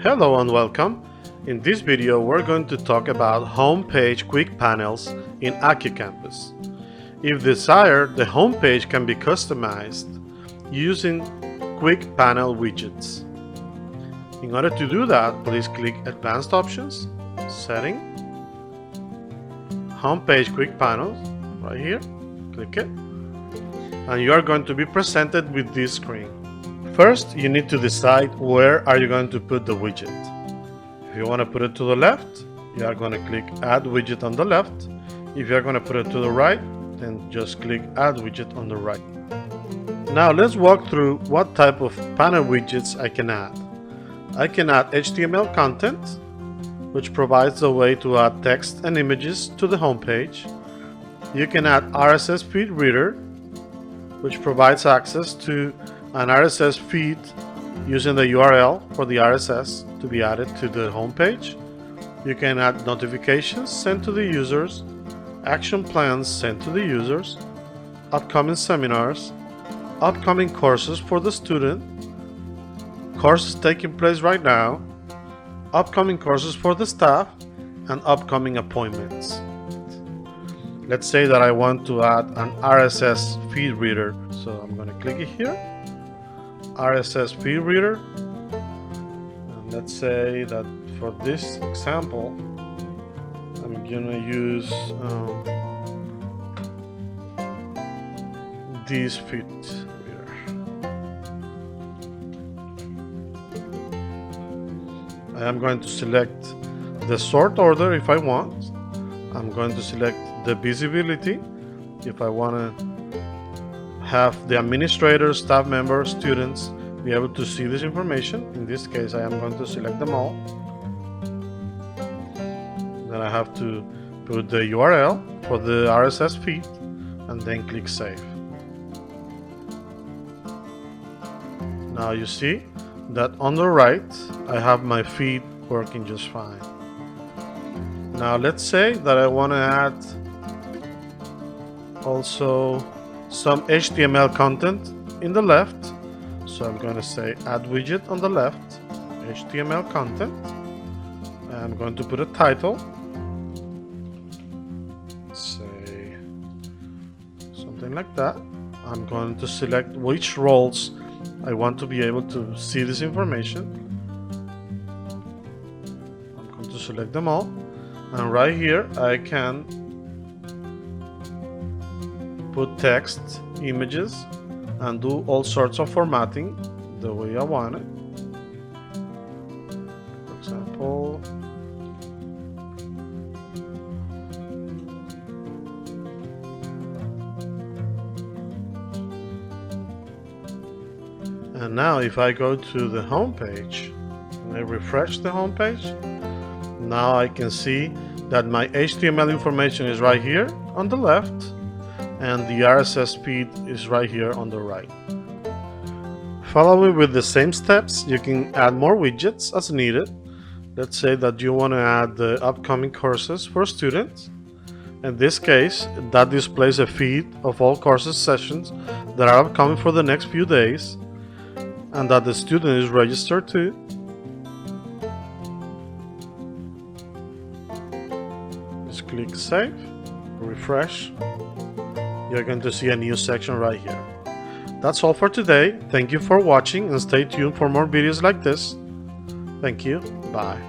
Hello and welcome. In this video we're going to talk about homepage quick panels in AccuCampus. If desired, the homepage can be customized using quick panel widgets. In order to do that, please click Advanced Options, Setting, Homepage Quick Panels, right here, click it, and you are going to be presented with this screen. First, you need to decide where are you going to put the widget. If you want to put it to the left, you are going to click Add Widget on the left. If you are going to put it to the right, then just click Add Widget on the right. Now let's walk through what type of panel widgets I can add. I can add HTML content, which provides a way to add text and images to the home page. You can add RSS feed reader, which provides access to an RSS feed using the URL for the RSS to be added to the home page. You can add notifications sent to the users, action plans sent to the users, upcoming seminars, upcoming courses for the student, courses taking place right now, upcoming courses for the staff, and upcoming appointments. Let's say that I want to add an RSS feed reader, so I'm going to click it here, RSS feed reader, and let's say that for this example I'm going to use this feed reader. I am going to select the sort order if I want. I'm going to select the visibility if I want to have the administrators, staff members, students be able to see this information. In this case, I am going to select them all. Then I have to put the URL for the RSS feed and then click Save. Now you see that on the right, I have my feed working just fine. Now let's say that I want to add also some HTML content in the left, so I'm going to say Add Widget on the left, HTML content. I'm going to put a title, say something like that. I'm going to select which roles I want to be able to see this information. I'm going to select them all, and right here I can put text, images, and do all sorts of formatting the way I want it. For example, and now if I go to the home page and I refresh the home page, now I can see that my HTML information is right here on the left, and the RSS feed is right here on the right. Following with the same steps, you can add more widgets as needed. Let's say that you want to add the upcoming courses for students. In this case, that displays a feed of all courses sessions that are upcoming for the next few days and that the student is registered to. Just click Save, refresh. You're going to see a new section right here. That's all for today. Thank you for watching and stay tuned for more videos like this. Thank you. Bye.